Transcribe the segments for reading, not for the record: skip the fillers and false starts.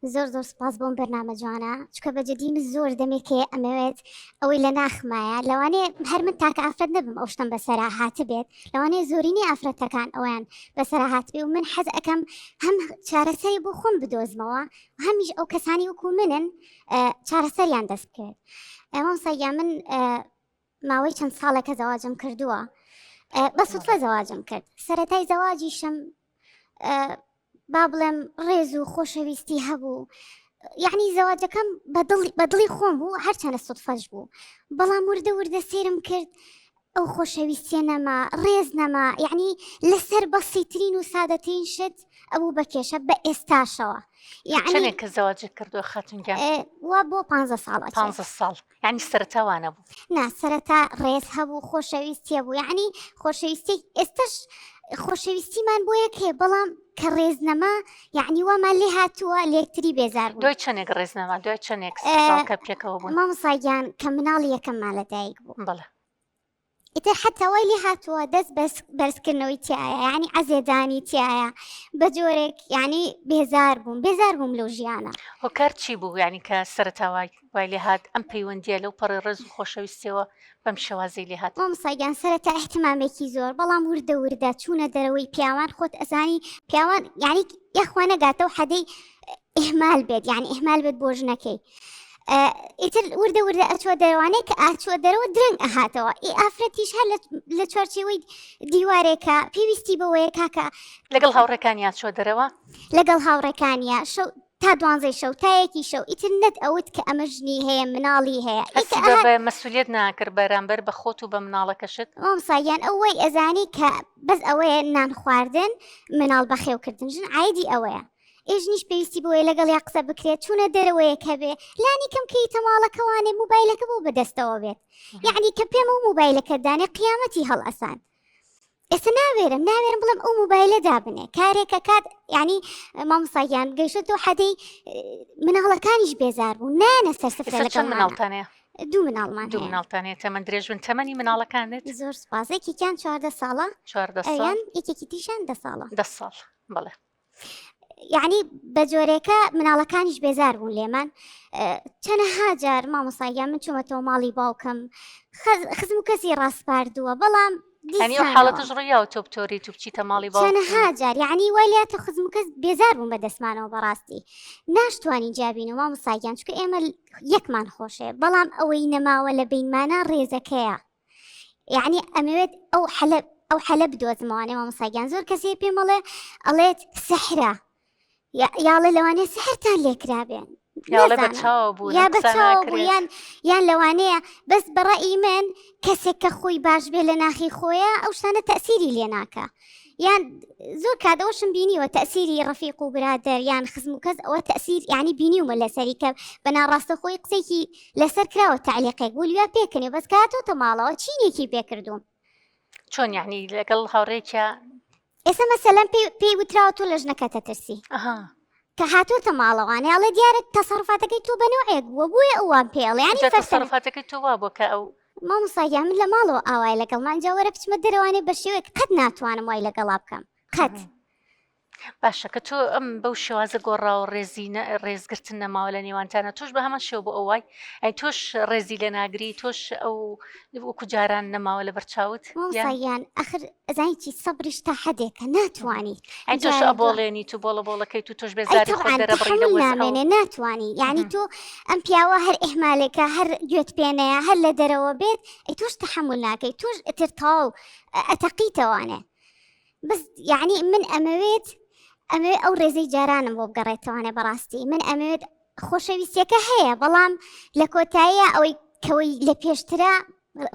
زۆر سپاس بۆم بەرنامە جوانە چکە بەجددی من زۆر دەمێکێ ئەمەوێت ئەوەی لە ناخمایە لەوانێ هەر من تاکە ئافرەت نەبم ئەو شتم بەسەرا هاتە بێت لەوانێ زۆرینی ئافرەتەکان ئەویان بەسەرا هات بێ و من حەز ئەەکەم هەم چارەسەری بۆ خۆم بدۆزمەوە هەمیش ئەو کەسانی وەکو منن چارەسەریان دەست بکرێت. ئەمە سەگیا من ماوەی چەند ساڵێکە زەواجم کردووە بە سوتفە زەواجم کرد سەرەتای زەواجیشم با بڵێم ڕێز و خۆشەویستی هەبوو یعنی زەواجەکەم بەدڵی خۆم بوو هەرچەنە سوتفەش بوو بەڵام وردە سێرم کرد ئەو خۆشەویستیە نەما ڕێز نەما یعنی لەسەر بەسیترین و سادەترین شت ئەوبوو بەکێشە بە ئێستاشەوە چەندێک کە زەواجت کردووە خاتونجان وا بۆ 15 ساڵ 15 ساڵ یعنی سەرەتاوانە بوو نا سەرەتا ڕێز هەبوو خۆشەویستیە بوو یعنی خۆشەویستی ئێستش خۆشەویستیمان بۆ یەک هەیە بەڵام کە ڕێز نەما یعنی وامان لێ هاتووە لێکتری بێزار بوو دوای چەندێک ڕێزنەما دوای چەندێک ساڵکە پێکەوە بوون مامۆساگیان کە مناڵی یەکەممان لەدایک بوو بەڵێ ئیتر حتا وای لێ هاتووە دەست بەرزکردنەوەی تایە یعنی عەزێدانی تایە بە جۆرێک یعنی بێزار بووم لەو ژیانە هۆکار چی بوو یعنی کە سەرەتاوای وای لێ هات ئەم پەیوەندیە لەو پەڕی ڕێز و خۆشەویستیەوە بەم شێوازەی لێ هات مامۆساگیان سەرەتا احتیمامێکی زۆر بەڵام وردە چوونە دەرەوەی پیاوان خۆت ئەزانی پیاوان یعنی یەخوا نەگاتەوە حەدەی ئیهمال بێت یعنی ئیهمال بێت بۆ ژنەکەی ئیتر وردە ئەچوە دەروانەیە کە ئاچوە دەرەوە درەنگ ئەهاتەوە ئافرەتیش هەر لە چوارچێوەی دیوارێکە پێویستی بەوەیە کاکە لەگەڵ هاوڕێکانیان چوە دەرەوە لەگەڵ هاوڕێکانیە شەو تا 12 شەو تایەکی شەو ئیتر نەت ئەوت کە ئەمە ژنی هەیە مناڵی هەیە بە مەسئولیت ناکرد بەرامبەر بە خۆت و بە مناڵەکەشت مامۆساگیان ئەوەی ئەزانی کە بەس ئەوەیە نان خواردن مناڵ بەخێوکردن ژن عایدی ئەوەیە ئێژنیش پێویستی بۆیە لەگەڵ یا قسە بکرێت چوونە دەرەوەیە کە بێ لانی کەم کەی تەماڵەکەوانێ موبایلەکە بۆ بەدەستەوە بێت یعنی کە پێم ئەو موبایلەکە دانێ قیامەتی هەڵ ئەسان ئێستا ناوێرم بڵم ئەو موبایلە دابنێ کارێکە کات یعنی مامۆساگیان گەیشتەوە حەدەی مناڵەکانیش بێزار بوو نانە سەرسفرە لەگەڵ مناڵتانەیە دوو مناڵمان دوو مناڵتانێت تەمەند درێژون تەمەنی مناڵەکانت زۆر سپاسێکیان 14 ساڵە 14 ساڵ ئەویان یەکێکی تیشان 10 ساڵە 10 ساڵ بەڵێ یعنی بە جۆرێکە مناڵەکانیش بێزار بوون لێمان چەنەها جار مامۆساگیان من چوومەتەوە ماڵی باوکم خزم و کەسی ڕاستپاردووە بەڵام ینی ئەو حاڵەتش ڕوویاوە تۆ بتۆری تو بچیتە ماڵی باوک چەنەها جار یعنی وایلاتە خزم و کەس بێزار بوون بە دەستمانەوە بەڕاستی ناشتوانین جابین و مامۆساگیان چکە ئێمە یەکمان خۆشێ بەڵام ئەوەی نەماوە لە بینمانە ڕێزەکەیە یعنی ئەمەوێت ئەو حەلە بدۆزمەوانێ مامۆساگیان زۆر کەسێ پێم بڵێ ئەڵێت سەحرە یاڵێ لەوانەیە سەحرتان لێکرابێن یا بەچاو یان لەوانەیە بەس بەڕەئی من کەسێک کە خۆی باش بێ لە ناخی خۆیە ئەو شتانە تەسیری لێ ناکە یان زۆر کاتەوەشم بینیوە تەسیری ڕەفیق و برادەر یان خزم و کەس ئەوە تەسیر یعنی بینیومە لەسەری کە بەناڕاستە خۆی قسێکی لەسەر کراوە تعلیقێک بوو لیا پێکەنێ بەس کاتۆتە ماڵەوە چینێکی پێکردوم چۆن یعنی لەگەڵ هاوڕێکە ئێستا مەسەلەن پێی وتراوە تۆ لە ژنەکەتە ترسی کە هاتووەتە ماڵەوانێ ئەڵێ دیارە تەسەڕفاتەکەی تۆ بەنوعێک بووە بووە ئەوان پێڵێ ینی تەسەڕفاتەکەی تۆ وا بۆ کە ئەو مامۆساگیان من لە ماڵەوە ئاوای لەگەڵمان جاوەرە بچمە دەرەوانێ بە شێوەیەک قەت ناتوانم وای لەگەڵا بکەم قەت باشە کە تۆ ئەم بەو شێوازە گۆڕاوە ڕێزگرتن نەماوە لە نێوانتانە تۆش بە هەمان شێو بۆ ئەوای ئەی تۆش ڕێزی لە ناگری تۆش ئەو وەکو جاران نەماوە لە بەرچاوت مامۆساگیان ئەخر ئەزانیی چی سەبریش تا حەدێکە ناتوانی ئەی تۆش ئەبۆڵێنی تو بۆڵەکەی تۆش بێزاری خۆت دەرەبڕی نامێنێ ناتوانی یعنی تۆ ئەم پیاوە هەر ئیهمالێکە هەر گوێت پێنەیە هەر لە دەرەوە بێت ئەی تۆش تەحمل ناکەی تۆش ئتر تاو ئەتەقیتەوانێ بس یعنی من ئەمەوێت ئەو ڕێزەی جارانم بۆ بگەڕێتەوانێ بەڕاستی من ئەمەوێت خۆشەویستیەکە هەیە بەڵام لە کۆتاییە ئەوەی کەوەی لە پێشترە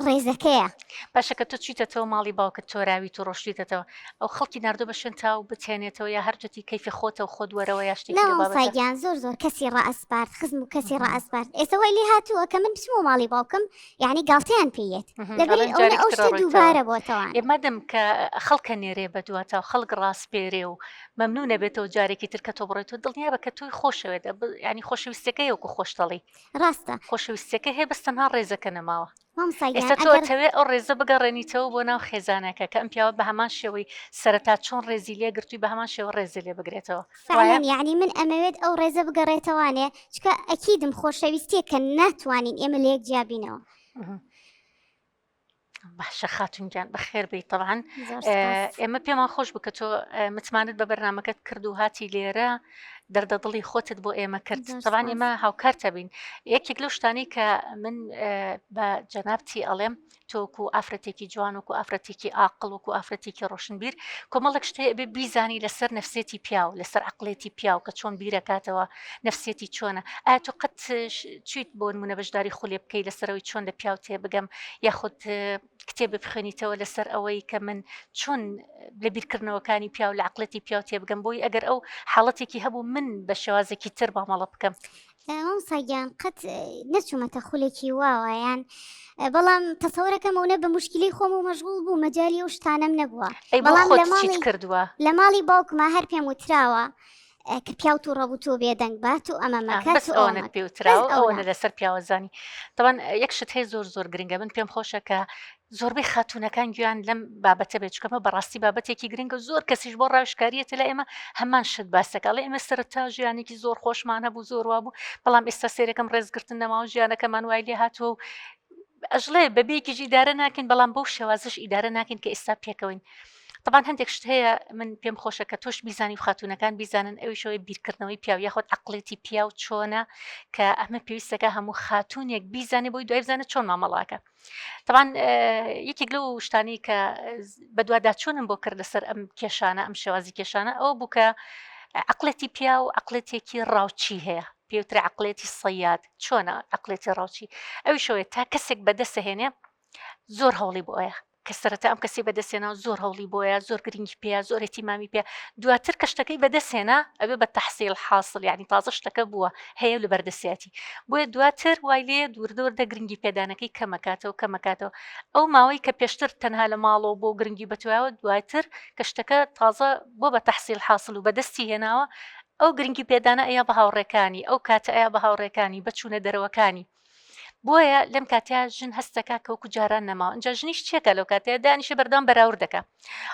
ڕێزەکەیە باشە کە تۆ چیتەوە ماڵی باوکت تۆراوی تو ڕۆشتیتەوە ئەو خەڵکی نردۆ بە شوێن تا و بتێنێتەوە یا هەرجەتی کەیفی خۆتە و خۆت وەرەوە یاشتێکیان زۆر کەسی ڕائسپارت خزم و کەسی ڕائسپارت ئێستا وای لێ هاتووە کە من بچمەوە ماڵی باوکم یعنی گاڵتەیان پێیت لەبەر ئەو شتە دووبارە بۆتەوە مادەم کە خەڵکە نێرێ بە دواتە خەڵک ڕاستپێرێ و مەمنونە بێتەوە جارێکی تر کە تۆ بڕێتەوە دڵنیا بە کە توی خۆشەوێت ینی خۆشەویستەکە یەکو خۆشتەڵی ڕاستە خۆشەویستەکە هەیە بەستەنها ڕێزەکە نەماوە مامسایان ئێستا تۆ ئەگەر ئەتەوێت ئەو ڕێزە بگەڕێنیتەوە بۆ ناو خێزانەکە کە ئەم پیاوە بە هەمان شێوەی سەرەتا چۆن ڕێزی لێ گرتووی بە هەمان شێوە ڕێزی لێ بگرێتەوە فعلەن یعنی من ئەمەوێت ئەو ڕێزە بگەڕێتەوانێ چکە ئەکیدم خۆشەویستیە کە ناتوانین ئێمە لە یەک جیابینەوە. باشە خاتونجان بەخێر بیت طبعاً زۆر سپاس. ئێمە پێمان خۆش بکە تۆ متمانت بە بەرنمەکەت کرد و هاتی لێرە دەردەدڵی خۆتت بۆ ئێمە کرد زۆر طبعاً سپاس. ئێمە هاوکارتە بین یەکێک لەو شتانی کە من بە جەنابتی ئەڵێم تۆکو ئافرەتێکی جوان وکو ئافرەتێکی ئاقل وکو ئافرەتێکی ڕۆشنبیر کۆمەڵک شتەیە بێ بیزانی لەسەر نفسێتی پیاو لەسەر عقلێتی پیاو کە چۆن بیرەکاتەوە نفسێتی چۆنە ئایا تۆ قەت چیت بۆ نمونە بەشداری خولێ بکەی لەسەرەوەی چۆن لە پیاو تێ بگەم یاخود کتێب بخوێنیتەوە لەسەر ئەوەی کە من چۆن لە بیرکردنەوەکانی پیاو لە عقلەتی پیاو تێ بگەم بۆی ئەگەر ئەو حاڵەتێکی هەبوو من بە شێوازێکی تر بامەڵە بکەم مامسایان قەت نەچوومەتە خولێکی واوەیان بەڵام تەسەورەکەم ئەوە بە مشکلی خۆم و مەشغوڵ بوو مەجای ئەو شتانەم نەبووە ئەی بۆ بەڵام خۆت چیت کردووە لە ماڵی باوکمە هەر پێم وتراوە کە پیاو تو ڕەبوو تۆ بێدەنگ بات و ئەمە مەکات بەس ئەوەنت پێوتراوە ئەوەنە لەسەر پیاوەزانی طبعاً یەک شت هەیە زۆر زۆر گرنگە من پێم خۆشە کە زۆربەی خاتونەکان گویان لەم بابەتە بێت چکەمە بەڕاستی بابەتێکی گرنگە زۆر کەسیش بۆ ڕاوشکاریەتە لە ئێمە هەمان شت باسەکەڵێ ئێمە سەرەتا ژیانێکی زۆر خۆشمان هەبوو زۆر وابوو بەڵام ئێستا سێرەکەم ڕێزگرتن نەماوە ژیانەکەمان وای لێ هاتووە و ئەژڵێ بەبێکیش ئیدارە ناکەین بەڵام بەو شێوازش ئیدارە ناکەین کە ئێستا پێکەوەین طبعاً هەندێک شت هەیە من پێم خۆشە کە تۆش بیزانی و خاتونەکان بیزانن ئەوی شەوەی بیرکردنەوەی پیاو یاخۆت عقلێتی پیاو چۆنە کە ئەمە پێویستەکە هەموو خاتونێک بیزانێ بۆی دوای بزانێت چۆن مامەڵاکە طبعاً یەکێک لەو شتانی کە بە دوواداچوونم بۆ کرد لەسەر ئەم کێشانە ئەم شێوازی کێشانە ئەوە بوو کە عقلێتی پیاو عقلێتێکی ڕاوچی هەیە پێوترە عقلێتی سەیاد چۆنە عقلێتی ڕاوچی ئەوی شەوەیە تا کەسێک بەدەستهێنێ زۆر هەوڵی بۆیە کە سەرەتا ئەم کەسی بەدەستێنەوە زۆر هەوڵی بۆیە زۆر گرنگی پێە زۆر ئێتیمامی پێ دواتر کە شتەکەی بەدەستێنا ئەبێ بە تەحسیل حاصل یعنی تازە شتەکە بووە هەیە لە بەردەسیاتی بۆیە دواتر وای لێ دووردۆردە گرنگی پێدانەکەی کەمەکاتەوە کەمەکاتەوە ئەو ماوەی کە پێشتر تەنها لە ماڵەوە بۆ گرنگی بەتوایەوە دواتر کە شتەکە تازە بۆ بە تەحسیل حاصل و بەدەستی هێناوە ئەو گرنگی پێدانە ئەیە بە هاوڕێکانی ئەو کاتە ئەیە بە هاوڕێکانی بچوونە دەرەوەکانی بۆیە لەم کاتیا ژن هەستەکە کەوکو جاران نەماوە ئەجا ژنیش چێکە لەو کاتەیە دانیشە بەردام بەراورد دەکە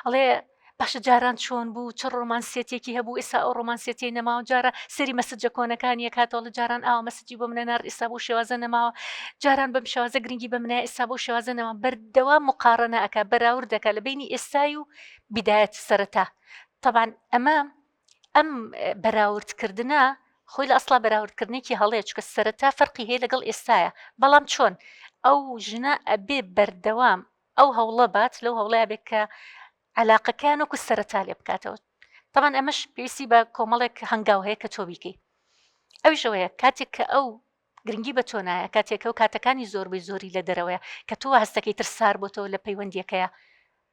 ئەڵێ باشە جاران چۆن بوو چ ڕۆمانسیەتێکی هەبوو ئێستا ئەو ڕۆمانسیەتی نەماوە جارە سەری مەسجە کۆنەکانی کاتەوە لە جاران ئاوە مەسجی بۆ منە نار ئێستا بۆ شێوازە نەماوە جاران بەم شێوازە گرنگی بە منە ئێستا بۆ شێوازە نەما بەردەوام مقارنە ئەکا بەراورد دەکە لە بینی ئێستای و بدایەت سەرەتا طبعاً ئەم بەراوردکردنە خۆی لە ئەسڵا بەراوردکردنێکی هەڵەیە چکە سەرەتا فەرقی هەیە لەگەڵ ئێستایە بەڵام چۆن ئەو ژنە ئەبێ بەردەوام ئەو هەوڵە بات لەو هەوڵەیە بێت کە علاقەکان وەکو سەرەتا لێ بکاتەوە طبعاً ئەمەش پێویستی بە کۆمەڵێک هەنگاو هەیە کە تۆ بیکەی ئەویش ئەوەیە کاتێک کە ئەو گرنگی بە تۆ نایە کاتێکە و کاتەکانی زۆربەی زۆری لە دەرەوەیە کە تۆ هەستەکەی تر سار بۆتەوە لە پەیوەندیەکەیە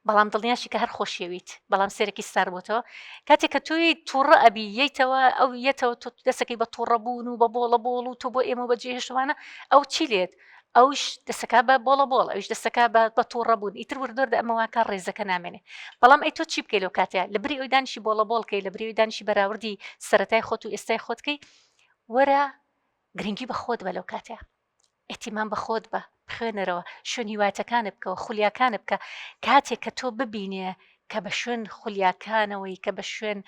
بەڵام دڵنیاشی کە هەر خۆشیەویت بەڵام سێرەکی سار بۆتەوە کاتێک کە توی تووڕە ئەبی یەیتەوە ئەو یەتەوە تۆ دەسەکەی بە تووڕەبوون و بە بۆڵە بۆڵ و تۆ بۆ ئێمە بەجێهێشتوانە ئەو چی لێت ئەوش دەسەکە بە بۆڵە بۆڵ ئەوش دەسەکە بە تووڕەبوون ئیتر وردۆردە ئەمەواکە ڕێزەکە نامێنێ بەڵام ئەی تۆ چی بکەی لەو کاتەیە لە بری ئەوی دانیشی بۆڵە بۆڵکەی لە بری ئەوی دانیشی بەراوردی سەرەتای خۆت و ئێستای خۆتکەی وەرە گرنگی بە خۆت بە لەو کاتەیە ئێتیمان بە خۆت بە بخوێنەرەوە شوێن هیواتەکانت بکەوە خولیاکانت بکە کاتێک کە تۆ ببینێ کە بە شوێن خولیاکانەوەی کە بە شوێن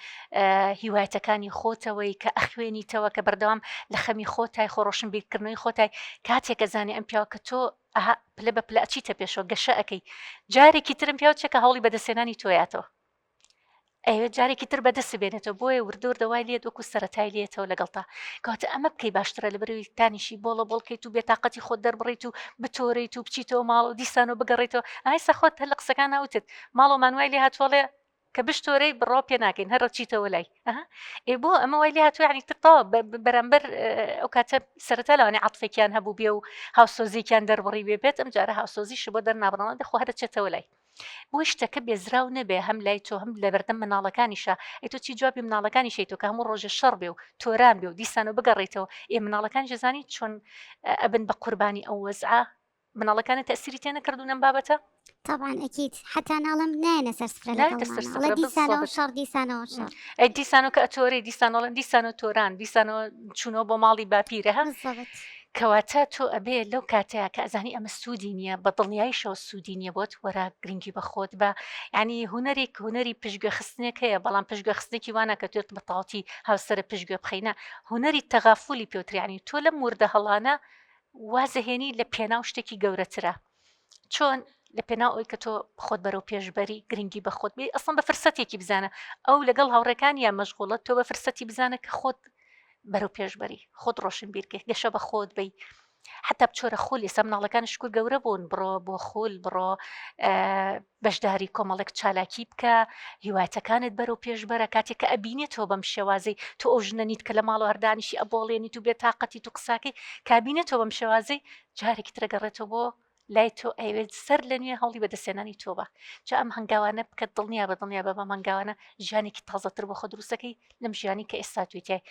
هیوایەتەکانی خۆتەوەی کە ئەخوێنیتەوە کە بەردەوام لە خەمی خۆتای خۆڕۆشن بیرکردنەوەی خۆتای کاتێکە زانێ ئەم پیاوە کە تۆ پلە بە پلە ئەچیتە پێشەوە گەشە ئەەکەی جارێکی ترم پیاو چێکە هەوڵی بەدەستێنانی تۆیاتەوە ئەوێ جارێکی تر بەدەست بێنێتەوە بۆیە وردۆر دەوای لێت وەکو سەرەتای لێتەوە لەگەڵتا کەواتە ئەمە بکەی باشترە لە بەروی تانیشی بۆڵە بۆڵکەیت و بێتاقەتی خۆت دەربڕیت و بتۆڕیت و بچیتەوە ماڵ و دیسانەوە بگەڕێتەوە ئایسا خۆت هەر لە قسەکان ناوتت ماڵۆمان وای لێ هاتوڵێ کە بشتۆرەی بڕۆ پێ ناکەین هەر ڕچیتەوە لای ئێ بۆ ئەمە وای لێ هاتووە ینی ترتەوە بەرامبەر ئەو کاتە سەرەتا لەوانێ عەتفێکیان هەبوو بێ و هاوسۆزییان دەربڕی بێت ئەم جارە هاوسۆزیش بۆ دەرنابڕەوە دەخۆ هەرچێتەوە لای بۆی شتەکە بێزراو نەبێ هەم لای تۆ هەم لە بەردەم مناڵەکانیشە ئەی تۆ چی جوابی مناڵەکانی شەیتۆ کە هەموو ڕۆژە شەڕ بێ و تۆران بێ و دیسانەوە بگەڕێتەوە ئێ مناڵەکان جەزانی چۆن ئەبن بە قوربانی ئەو وەزعە مناڵەکانە تەسیری تێ نەکردوونەم بابەتە طبعا ئەکیید حتا ناڵم نایەنە سەرسفرە لەگەڵ دیسانەوە شەڕ دیسانەوە شەڕ ئەی دیسانەوە کە ئەتۆری دیسانۆڵەن دیسانە تۆران دیسانەوە چوونەوە بۆ ماڵی باپیرە هەم کەواتە تۆ ئەبێ لەو کاتەیە کە ئەزانی ئەمە سوودی نییە بە دڵنیاییشەوە سوودی نییە بۆت وەرە گرنگی بە خۆت بە ینی هوەری پشتگوێ خستنێک هەیە بەڵام پشتگوێ خستێکی وانە کە توێت بەتاڵی هاوسرە پشتگوێ بخینە هوەری تەغافولی پێوتریانی تۆ لەم وردە هەڵانە وازەهێنی لە پێناو شتێکی گەورەترە چۆن لە پێناو ئەوی کە تۆ خۆت بەرەو پێشبەری گرنگی بە خۆت بێ ئەسڵم بە فرسەتێکی بزانە ئەو لەگەڵ هاوڕێکان یا مەشغوڵەت تۆ بە فرسەتی بزانە کە خۆت بەرەو پێشبەری خۆت ڕۆشن بیرکە گەشە بە خۆت بی حتا بچۆرە خولی ئێستا مناڵەکان شکور گەورە بوون بڕۆ بۆ خول بڕۆ بەشداری کۆمەڵێک چالاکی بکە هیواتەکانت بەرەو پێشبەرە کاتێک کە ئەبینێتەوە بەم شێوازەی تۆ ئەو ژنەنیت کە لە ماڵ هەردانیشی ئەبۆڵێنیت و بێت تااقەتی تو قساکەی کابینێتەوە بەم شێوازەی جارێکی ترەگەڕێتەوە بۆ لای تۆ ئەوێت سەر لە نوێ هەڵی بەدەسێنانی تۆبە جا ئەم هەنگاوانە بکە دڵنیا بە دڵنیا بە بەم هەنگاوانە ژیانێکی تازەتر بۆ خۆ دروستەکەی لەم ژیانی کە ئێستا توێتای